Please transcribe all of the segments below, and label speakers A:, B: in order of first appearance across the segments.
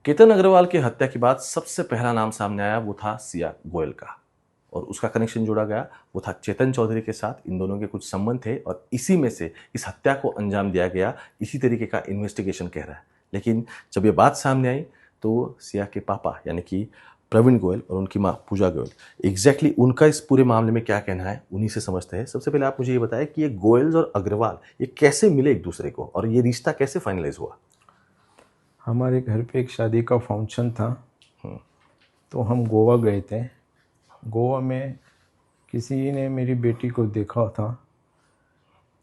A: केतन अग्रवाल की हत्या के बाद सबसे पहला नाम सामने आया वो था सिया गोयल का, और उसका कनेक्शन जोड़ा गया वो था चेतन चौधरी के साथ। इन दोनों के कुछ संबंध थे और इसी में से इस हत्या को अंजाम दिया गया, इसी तरीके का इन्वेस्टिगेशन कह रहा है। लेकिन जब ये बात सामने आई तो सिया के पापा यानी कि प्रवीण गोयल और उनकी माँ पूजा गोयल, एग्जैक्टली उनका इस पूरे मामले में क्या कहना है उन्हीं से समझते हैं। सबसे पहले आप मुझे ये बताएं कि ये गोयल्स और अग्रवाल ये कैसे मिले एक दूसरे को और ये रिश्ता कैसे फाइनलाइज हुआ।
B: हमारे घर पे एक शादी का फंक्शन था, तो हम गोवा गए थे। गोवा में किसी ने मेरी बेटी को देखा था,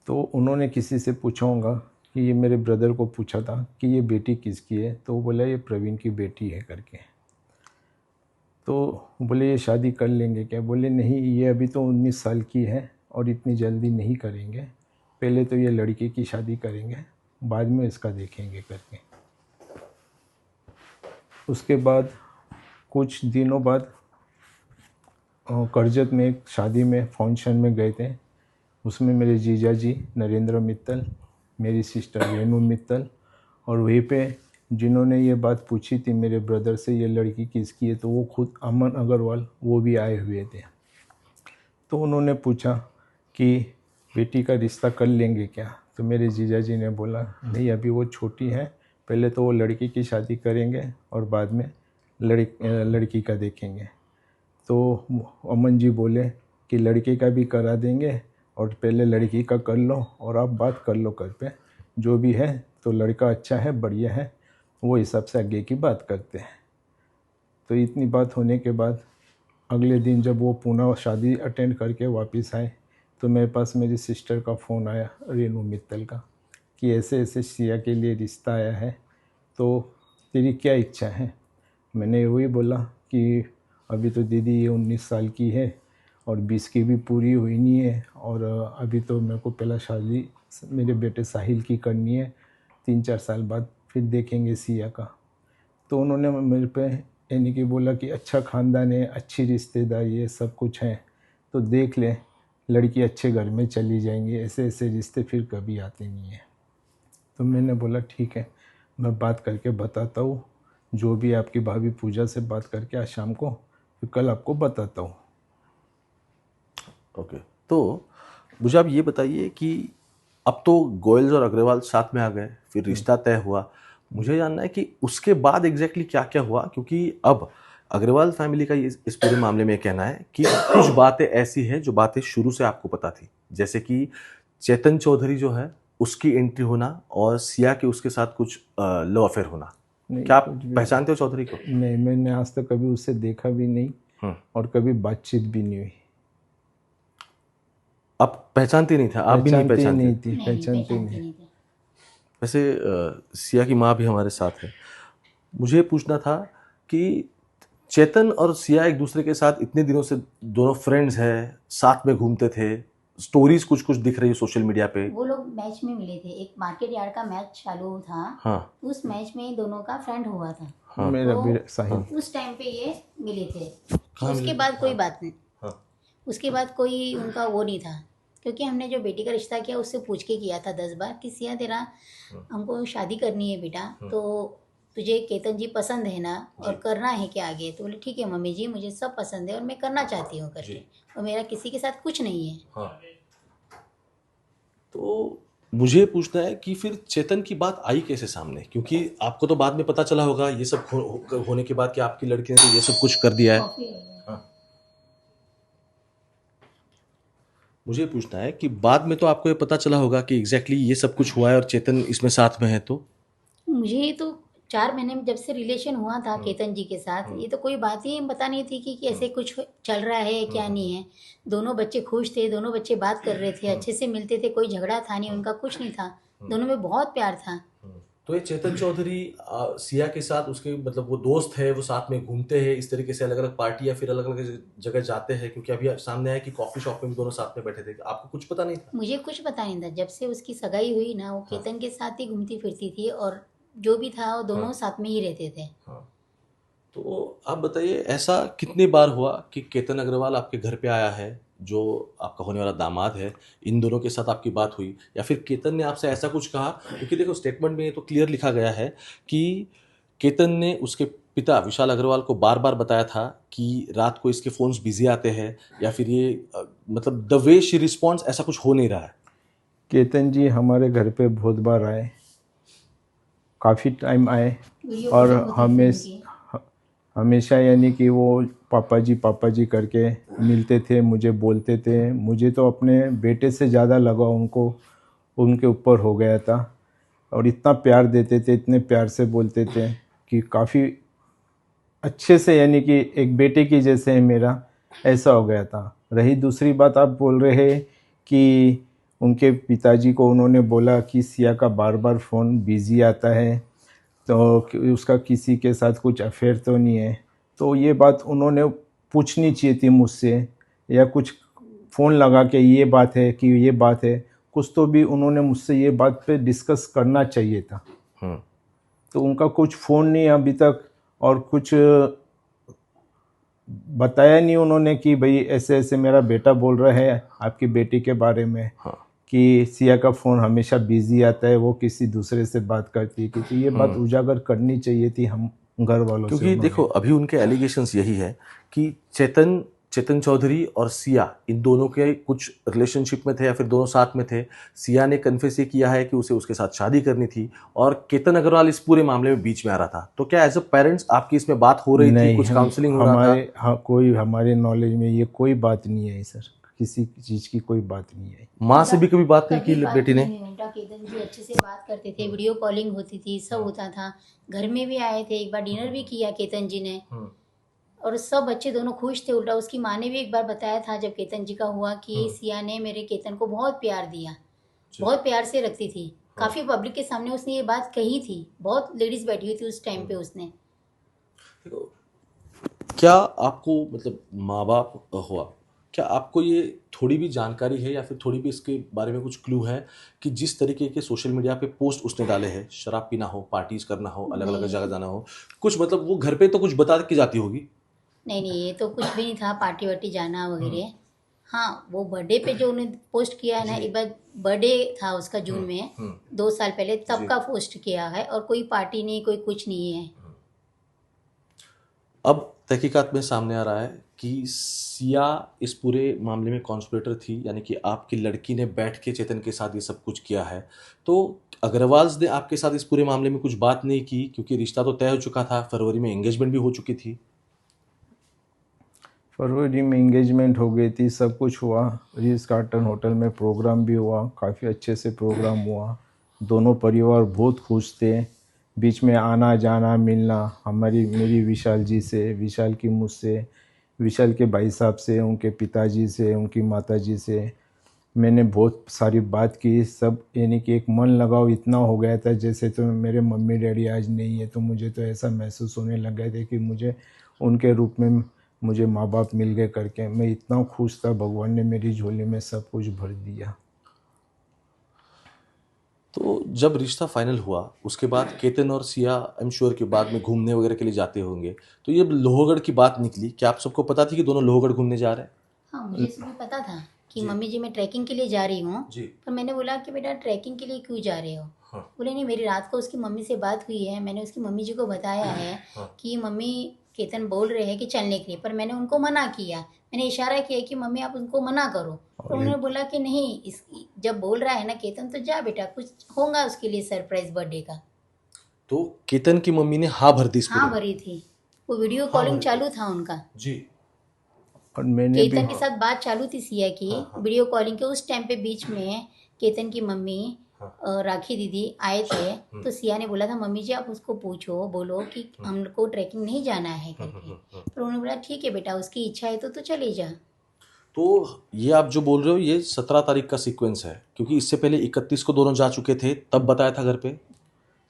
B: तो उन्होंने किसी से पूछा होगा कि ये मेरे ब्रदर को पूछा था कि ये बेटी किसकी है, तो वो बोला ये प्रवीण की बेटी है करके। तो बोले ये शादी कर लेंगे क्या? बोले नहीं, ये अभी तो 19 साल की है और इतनी जल्दी नहीं करेंगे, पहले तो ये लड़की की शादी करेंगे, बाद में इसका देखेंगे करके। उसके बाद कुछ दिनों बाद करजत में एक शादी में फंक्शन में गए थे। उसमें मेरे जीजा जी नरेंद्र मित्तल, मेरी सिस्टर रेनू मित्तल, और वहीं पे जिन्होंने ये बात पूछी थी मेरे ब्रदर से ये लड़की किसकी है, तो वो खुद अमन अग्रवाल वो भी आए हुए थे। तो उन्होंने पूछा कि बेटी का रिश्ता कर लेंगे क्या? तो मेरे जीजा जी ने बोला नहीं, अभी वो छोटी है, पहले तो वो लड़की की शादी करेंगे और बाद में लड़की का देखेंगे। तो अमन जी बोले कि लड़के का भी करा देंगे और पहले लड़की का कर लो और आप बात कर लो घर पे, जो भी है तो लड़का अच्छा है बढ़िया है, वो हिसाब से आगे की बात करते हैं। तो इतनी बात होने के बाद अगले दिन जब वो पुनः शादी अटेंड करके वापस आए तो मेरे पास मेरी सिस्टर का फ़ोन आया रेनू मित्तल का कि ऐसे ऐसे सिया के लिए रिश्ता आया है, तो तेरी क्या इच्छा है? मैंने वही बोला कि अभी तो दीदी ये 19 साल की है और 20 की भी पूरी हुई नहीं है, और अभी तो मेरे को पहला शादी मेरे बेटे साहिल की करनी है, 3-4 साल बाद फिर देखेंगे सिया का। तो उन्होंने मेरे पे यानी कि बोला कि अच्छा ख़ानदान है, अच्छी रिश्तेदारी है, सब कुछ है, तो देख ले, लड़की अच्छे घर में चली जाएंगी, ऐसे ऐसे रिश्ते फिर कभी आते नहीं हैं। तो मैंने बोला ठीक है, मैं बात करके बताता हूँ, जो भी आपकी भाभी पूजा से बात करके आज शाम को, फिर कल आपको बताता हूँ।
A: ओके, तो मुझे आप ये बताइए कि अब तो गोयल्स और अग्रवाल साथ में आ गए, फिर रिश्ता तय हुआ। मुझे जानना है कि उसके बाद एग्जैक्टली क्या क्या हुआ, क्योंकि अब अग्रवाल फैमिली का इस पूरे मामले में कहना है कि कुछ बातें ऐसी हैं जो बातें शुरू से आपको पता थी, जैसे कि चेतन चौधरी जो है उसकी एंट्री होना और सिया के उसके साथ कुछ लव अफेयर होना। क्या आप पहचानते हो चौधरी को?
B: नहीं, मैंने आज तक कभी उससे देखा भी नहीं और कभी बातचीत भी नहीं हुई।
A: आप पहचानती नहीं था? आप भी नहीं पहचानती?
B: पहचानती नहीं।
A: वैसे सिया की माँ भी हमारे साथ है। मुझे पूछना था कि चेतन और सिया एक दूसरे के साथ इतने दिनों से दोनों फ्रेंड्स हैं, साथ में घूमते थे, स्टोरीज कुछ कुछ दिख रही है सोशल मीडिया पे।
C: वो लोग मैच में मिले थे, एक मार्केट यार्ड का मैच चालू था।
A: हाँ।
C: उस मैच में दोनों का फ्रेंड हुआ था।
A: हाँ।
B: मेरा
C: तो
B: भी साहिल।
C: उस टाइम पे ये मिले थे।
A: कहाँ
C: उसके
A: मिले?
C: बाद कोई बात नहीं।
A: हाँ।
C: उसके बाद कोई उनका वो नहीं था, क्योंकि हमने जो बेटी का रिश्ता किया उससे पूछ के किया था 10 बार कि सिया तेरा हमको शादी करनी है बेटा, तो तुझे केतन जी पसंद है ना, और करना है क्या आगे? तो बोले ठीक है मम्मी जी, मुझे सब पसंद है और मैं करना चाहती हूँ करके, और मेरा किसी के साथ कुछ नहीं है।
A: हाँ। तो मुझे पूछना है कि फिर चेतन की बात आई कैसे सामने, क्योंकि आपको तो बाद में पता चला होगा ये सब होने के बाद कि आपकी लड़की ने तो ये सब कुछ कर दिया है। हाँ। मुझे पूछना है कि बाद में तो आपको ये पता चला होगा कि एग्जैक्टली ये सब कुछ हुआ है और चेतन इसमें साथ में है, तो
C: मुझे तो 4 महीने में जब से रिलेशन हुआ था केतन जी के साथ, ये तो कोई बात ही पता नहीं थी कि ऐसे कुछ चल रहा है क्या नहीं है। दोनों बच्चे खुश थे, दोनों बच्चे बात कर रहे थे, अच्छे से मिलते थे, कोई झगड़ा था नहीं, उनका कुछ नहीं था, दोनों में बहुत प्यार था।
A: तो ये चेतन चौधरी सिया के साथ उसके मतलब वो दोस्त है, वो साथ में घूमते हैं, इस तरीके से अलग अलग पार्टी या फिर अलग अलग जगह जाते हैं, क्योंकि अभी सामने आया कि कॉफी शॉप में भी दोनों साथ में बैठे थे। आपको कुछ पता नहीं था?
C: मुझे कुछ पता नहीं था। जब से उसकी सगाई हुई ना, वो केतन के साथ ही घूमती फिरती थी और जो भी था वो दोनों साथ में ही रहते थे।
A: हाँ। तो आप बताइए ऐसा कितनी बार हुआ कि केतन अग्रवाल आपके घर पे आया है, जो आपका होने वाला दामाद है, इन दोनों के साथ आपकी बात हुई, या फिर केतन ने आपसे ऐसा कुछ कहा? क्योंकि देखो स्टेटमेंट में ये तो क्लियर लिखा गया है कि केतन ने उसके पिता विशाल अग्रवाल को बार बार बताया था कि रात को इसके फोन्स बिजी आते हैं, या फिर ये मतलब द वे शी रिस्पॉन्ड्स ऐसा कुछ हो नहीं रहा है?
B: केतन जी हमारे घर पे बहुत बार आए, काफ़ी टाइम आए,
C: वीडियो
B: और
C: कॉलिंग होती थी उनकी।
B: हमेशा यानी कि वो पापा जी करके मिलते थे, मुझे बोलते थे। मुझे तो अपने बेटे से ज़्यादा लगा उनको, उनके ऊपर हो गया था। और इतना प्यार देते थे, इतने प्यार से बोलते थे कि काफ़ी अच्छे से, यानी कि एक बेटे की जैसे है मेरा, ऐसा हो गया था। रही दूसरी बात, आप बोल रहे हैं कि उनके पिताजी को उन्होंने बोला कि सिया का बार बार फ़ोन बिज़ी आता है, तो उसका किसी के साथ कुछ अफेयर तो नहीं है। तो ये बात उन्होंने पूछनी चाहिए थी मुझसे, या कुछ फ़ोन लगा के ये बात है कि ये बात है, कुछ तो भी उन्होंने मुझसे ये बात पे डिस्कस करना चाहिए था। तो उनका कुछ फ़ोन नहीं अभी तक, और कुछ बताया नहीं उन्होंने कि भाई ऐसे ऐसे मेरा बेटा बोल रहा है आपकी बेटी के बारे में, कि सिया का फ़ोन हमेशा बिजी आता है, वो किसी दूसरे से बात करती है। क्योंकि ये बात उजागर करनी चाहिए थी हम घर वालों से।
A: क्योंकि देखो अभी उनके एलिगेशंस यही है कि चेतन चौधरी और सिया इन दोनों के कुछ रिलेशनशिप में थे, या फिर दोनों साथ में थे। सिया ने कन्फेस ये किया है कि उसे उसके साथ शादी करनी थी, और केतन अग्रवाल इस पूरे मामले में बीच में आ रहा था। तो क्या एज अ पेरेंट्स आपकी इसमें बात हो रही थी,
B: नहीं,
A: कुछ काउंसलिंग हो रहा था?
B: कोई हमारे नॉलेज में ये कोई बात नहीं आई सर, किसी चीज़ की कोई बात नहीं आई।
A: माँ से भी कभी बात नहीं
C: कभी
A: की
C: बात
A: बेटी ने?
C: नहीं हुई उल्टा केतन जी अच्छे से बात करते थे, वीडियो कॉलिंग होती थी, सब होता था। घर में भी आए थे, एक बार डिनर भी किया केतन जी ने, और सब बच्चे दोनों खुश थे। उल्टा उसकी माँ ने भी एक बार बताया था जब केतन जी का हुआ कि सिया ने मेरे केतन को बहुत प्यार दिया, बहुत प्यार से रखती थी। काफ़ी पब्लिक के सामने उसने ये बात कही थी, बहुत लेडीज़ बैठी हुई थी उस टाइम पे। उसने
A: क्या आपको मतलब माँ बाप हुआ, क्या आपको ये थोड़ी भी जानकारी है, या फिर थोड़ी भी इसके बारे में कुछ क्लू है कि जिस तरीके के सोशल मीडिया पे पोस्ट उसने डाले हैं, शराब पीना हो, पार्टीज करना हो, अलग अलग
C: नहीं।
A: जगह जाना हो, कुछ मतलब वो घर पे तो कुछ बता के जाती होगी?
C: नहीं, ये तो कुछ भी नहीं था, पार्टी वार्टी जाना वगैरह। हाँ, वो बर्थडे पे जो उन्हें पोस्ट किया है ना, एक बार बर्थडे था उसका जून में 2 साल पहले, तब का पोस्ट किया है, और कोई पार्टी नहीं, कोई कुछ नहीं है।
A: अब तहकीकात में सामने आ रहा है कि सिया इस पूरे मामले में कॉन्स्पिरेटर थी, यानी कि आपकी लड़की ने बैठ के चेतन के साथ ये सब कुछ किया है। तो अग्रवाल्स ने आपके साथ इस पूरे मामले में कुछ बात नहीं की, क्योंकि रिश्ता तो तय हो चुका था, फरवरी में एंगेजमेंट भी हो चुकी थी।
B: फरवरी में इंगेजमेंट हो गई थी, सब कुछ हुआ। रीज कार्टन होटल में प्रोग्राम भी हुआ, काफ़ी अच्छे से प्रोग्राम हुआ। दोनों परिवार बहुत खुश थे। बीच में आना जाना मिलना मेरी विशाल जी से, विशाल की मुझसे, विशाल के भाई साहब से, उनके पिताजी से, उनकी माताजी से मैंने बहुत सारी बात की। सब यानी कि एक मन लगाव इतना हो गया था, जैसे तो मेरे मम्मी डैडी आज नहीं है, तो मुझे तो ऐसा महसूस होने लग गया था कि मुझे उनके रूप में मुझे माँ बाप मिल गए करके। मैं इतना खुश था, भगवान ने मेरी झोली में सब कुछ भर दिया।
A: तो जब रिश्ता फाइनल हुआ उसके बाद केतन और सिया आई एम श्योर कि बाद में घूमने वगैरह के लिए जाते होंगे, तो ये लोहगढ़ की बात निकली, क्या आप सबको पता थी कि दोनों लोहगढ़ घूमने जा रहे हैं?
C: हाँ, मुझे इसलिए पता था कि मम्मी जी मैं ट्रैकिंग के लिए जा रही हूँ।
A: जी।
C: पर मैंने बोला कि बेटा ट्रैकिंग के लिए क्यों जा रहे हो? बोले नहीं, मेरी रात को उसकी मम्मी से बात हुई है, मैंने उसकी मम्मी जी को बताया है कि मम्मी केतन बोल रहे हैं कि चलने के लिए, पर मैंने उनको मना किया। मैंने इशारा किया कि मम्मी आप उनको मना करो, पर उन्होंने बोला कि नहीं, इस जब बोल रहा है ना केतन तो जा बेटा, कुछ होगा उसके लिए सरप्राइज बर्थडे का।
A: तो केतन की मम्मी ने हाँ भर दी इस
C: हाँ
A: पूरे?
C: भरी थी, वो वीडियो कॉलिंग चालू था उनका।
A: जी।
B: और मैंने भी
C: केतन के साथ बात चालू थी सिया की, वीडियो कॉलिंग के उस टाइम पे बीच में केतन की मम्मी राखी दीदी आए थे। तो सिया ने बोला था मम्मी जी आप उसको पूछो, बोलो कि हमको ट्रैकिंग नहीं जाना है करके। तो उन्होंने बोला ठीक है बेटा, उसकी इच्छा है तो चले जा।
A: तो ये आप जो बोल रहे हो ये 17 तारीख का सीक्वेंस है, क्योंकि इससे पहले 31 को दोनों जा चुके थे, तब बताया था घर पे?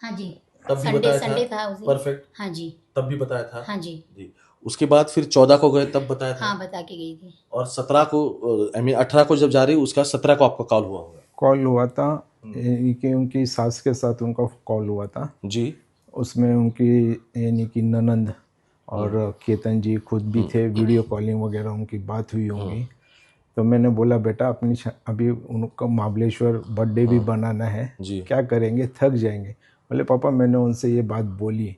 C: हाँ जी,
A: तब भी
C: संडे
A: बताया
C: संडे था उस दिन।
A: परफेक्ट।
C: हाँ जी,
A: तब भी बताया था?
C: हाँ जी,
A: जी। उसके बाद फिर 14 को गए तब बताया था?
C: हाँ बता के गई थी।
A: और 17 को आई मीन 18 को जब जा रही उसका 17 को आपका कॉल हुआ होगा?
B: कॉल हुआ था, कि उनकी सास के साथ उनका कॉल हुआ था
A: जी।
B: उसमें उनकी यानी कि ननंद और केतन जी खुद भी थे, वीडियो कॉलिंग वगैरह उनकी बात हुई होंगी। तो मैंने बोला बेटा अपनी अभी उनका महाबलेश्वर बर्थडे भी बनाना है,
A: जी।
B: क्या करेंगे, थक जाएंगे। बोले पापा मैंने उनसे ये बात बोली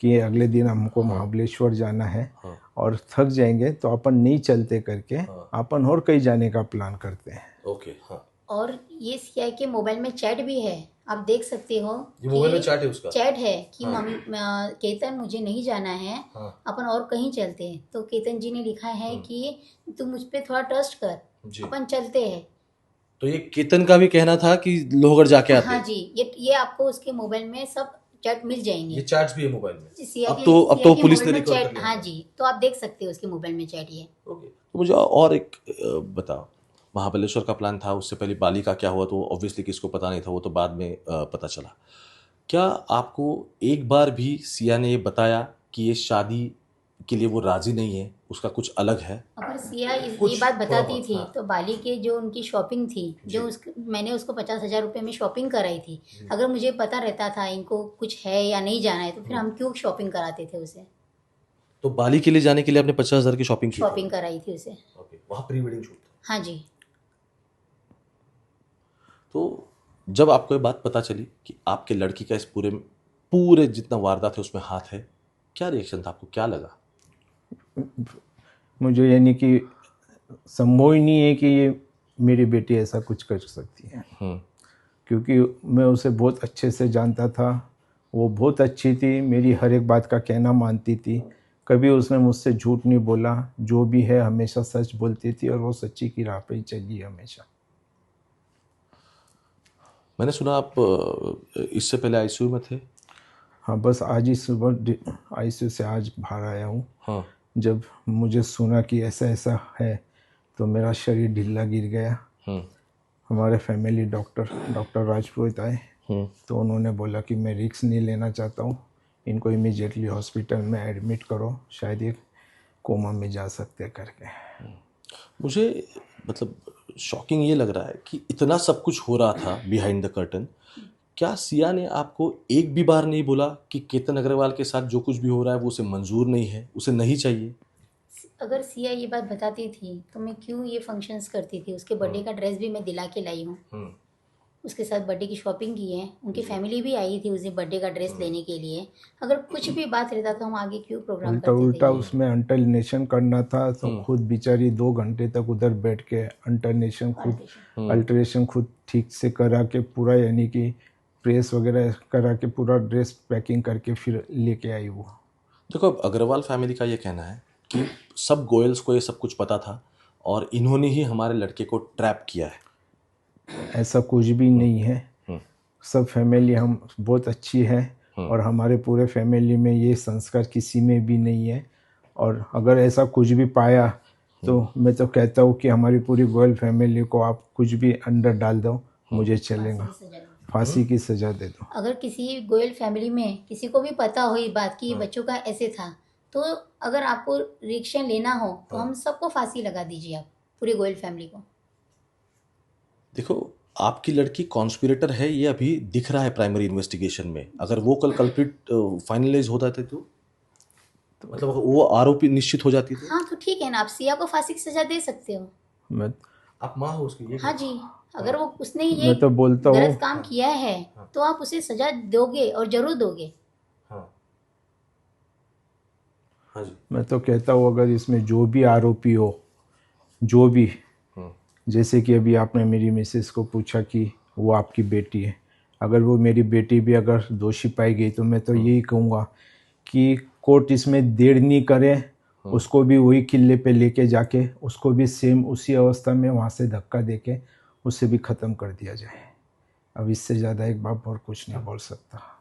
B: कि अगले दिन हमको महाबलेश्वर जाना है
A: हाँ।
B: और थक जाएंगे तो अपन नहीं चलते करके
A: हाँ।
B: अपन और कहीं जाने का प्लान करते हैं।
A: ओके, हाँ।
C: और ये सिया के मोबाइल में चैट भी है, आप देख सकते हो।
A: ये मोबाइल में
C: कि
A: चैट है उसका?
C: चैट है कि
A: हाँ।
C: केतन मुझे नहीं जाना है,
A: हाँ।
C: अपन और कहीं चलते हैं। तो केतन जी ने लिखा है कि तू मुझ पे थोड़ा ट्रस्ट कर,
A: जी।
C: अपन चलते हैं।
A: तो ये केतन का भी कहना था कि लोहगढ़ जाके आते
C: हाँ
A: हैं।
C: जी, ये आपको उसके मोबाइल में सब चैट मिल जाएंगे।
A: ये चैट्स भी है मोबाइल में?
C: सिया
A: अब
C: के-
A: तो
C: सिया के
A: पुलिस ने
C: मोबाइल में
A: रिकवर कर
C: चैट,
A: लिया
C: हाँ
A: होगा।
C: जी, तो आप देख सकते हो उसके मोबाइल में चैट ये।
A: ओके, तो मुझे और एक बताओ, महाबलेश्वर का प्लान था, उससे पहले बाली का क्या हुआ तो ऑब्वियसली किसको पता नहीं था, वो तो बाद में पता चला। क्या आपको एक बार भी सिया ने ये बताया कि ये शादी के लिए वो राजी नहीं है, उसका कुछ अलग है?
C: अगर सिया ये
A: कुछ
C: बात
A: थोड़ा
C: बताती
A: बहुत,
C: थी
A: हाँ।
C: तो बाली के जो उनकी शॉपिंग थी, जो मैंने उसको 50,000 रुपये में शॉपिंग कराई थी, अगर मुझे पता रहता था इनको कुछ है या नहीं जाना है तो फिर हम क्यों शॉपिंग कराते थे उसे।
A: तो बाली के लिए जाने के लिए आपने 50,000 की शॉपिंग की थी?
C: शॉपिंग कराई थी उसे।
A: ओके, वहाँ प्री वेडिंग शूट था।
C: हाँ जी।
A: तो जब आपको ये बात पता चली कि आपके लड़की का इस पूरे जितना वारदात है उसमें हाथ है, क्या रिएक्शन था आपको, क्या लगा?
B: मुझे यानी कि संभव ही नहीं है कि ये मेरी बेटी ऐसा कुछ कर सकती है, क्योंकि मैं उसे बहुत अच्छे से जानता था। वो बहुत अच्छी थी, मेरी हर एक बात का कहना मानती थी, कभी उसने मुझसे झूठ नहीं बोला, जो भी है हमेशा सच बोलती थी और वो सच्ची की राह पे ही चली हमेशा।
A: मैंने सुना आप इससे पहले आईसीयू में थे?
B: हाँ, बस आज ही सुबह आईसीयू से आज बाहर आया हूँ।
A: हाँ।
B: जब मुझे सुना कि ऐसा ऐसा है तो मेरा शरीर ढीला गिर गया। हमारे फैमिली डॉक्टर राजपूत आए तो उन्होंने बोला कि मैं रिस्क नहीं लेना चाहता हूँ, इनको इमीडिएटली हॉस्पिटल में एडमिट करो, शायद ये कोमा में जा सकते करके।
A: मुझे मतलब शॉकिंग ये लग रहा है कि इतना सब कुछ हो रहा था बिहाइंड द कर्टन, क्या सिया ने आपको एक भी बार नहीं बोला कि केतन अग्रवाल के साथ जो कुछ भी हो रहा है वो उसे मंजूर नहीं है, उसे नहीं चाहिए?
C: अगर सिया ये बात बताती थी तो मैं क्यों ये फंक्शंस करती थी। उसके बर्थडे का ड्रेस भी मैं दिला के लाई हूँ, उसके साथ बर्थडे की शॉपिंग की है, उनकी फैमिली भी आई थी उस दिन बर्थडे का ड्रेस लेने के लिए। अगर कुछ भी बात रहता तो हम आगे क्यों प्रोग्राम करते थे।
B: उल्टा उसमें अल्टरनेशन करना था तो खुद बेचारी 2 घंटे तक उधर बैठ के अल्टरेशन खुद ठीक से करा के पूरा, यानी कि प्रेस वगैरह करा के पूरा ड्रेस पैकिंग करके फिर लेके आई वो।
A: देखो, अब अग्रवाल फैमिली का ये कहना है कि सब गोयल्स को ये सब कुछ पता था और इन्होंने ही हमारे लड़के को ट्रैप किया है।
B: ऐसा कुछ भी नहीं है। सब फैमिली हम बहुत अच्छी है और हमारे पूरे फैमिली में ये संस्कार किसी में भी नहीं है। और अगर ऐसा कुछ भी पाया तो मैं तो कहता हूँ कि हमारी पूरी गोयल फैमिली को आप कुछ भी अंदर डाल दो, मुझे चलेगा, फांसी की सजा दे दो।
C: अगर किसी गोयल फैमिली में किसी को भी पता हो ये बात कि बच्चों का ऐसे था, तो अगर आपको रिएक्शन लेना हो तो हम सबको फांसी लगा दीजिए, आप पूरी गोयल फैमिली को।
A: देखो, आपकी लड़की कॉन्स्पिरेटर है, ये अभी दिख रहा है प्राइमरी इन्वेस्टिगेशन में। अगर वो कल कल्प्रिट फाइनलाइज हो जाते तो मतलब वो आरोपी निश्चित हो जाती थी।
C: हाँ तो ठीक है ना, आप सिया को फांसी की सजा दे सकते हो।
A: आप माँ हो उसकी, ये
C: हाँ जी, अगर वो उसने ये
B: मैं तो बोलता हूँ
C: गलत काम किया है तो आप उसे सजा दोगे और जरूर दोगे।
A: हाँ जी।
B: मैं तो कहता हूँ अगर इसमें जो भी आरोपी हो, जो भी, जैसे कि अभी आपने मेरी मिसेस को पूछा कि वो आपकी बेटी है, अगर वो मेरी बेटी भी अगर दोषी पाई गई तो मैं तो यही कहूँगा कि कोर्ट इसमें देर नहीं करे, उसको भी वही किले पे लेके जाके उसको भी सेम उसी अवस्था में वहाँ से धक्का देके उसे भी ख़त्म कर दिया जाए। अब इससे ज़्यादा एक बाप और कुछ नहीं बोल सकता।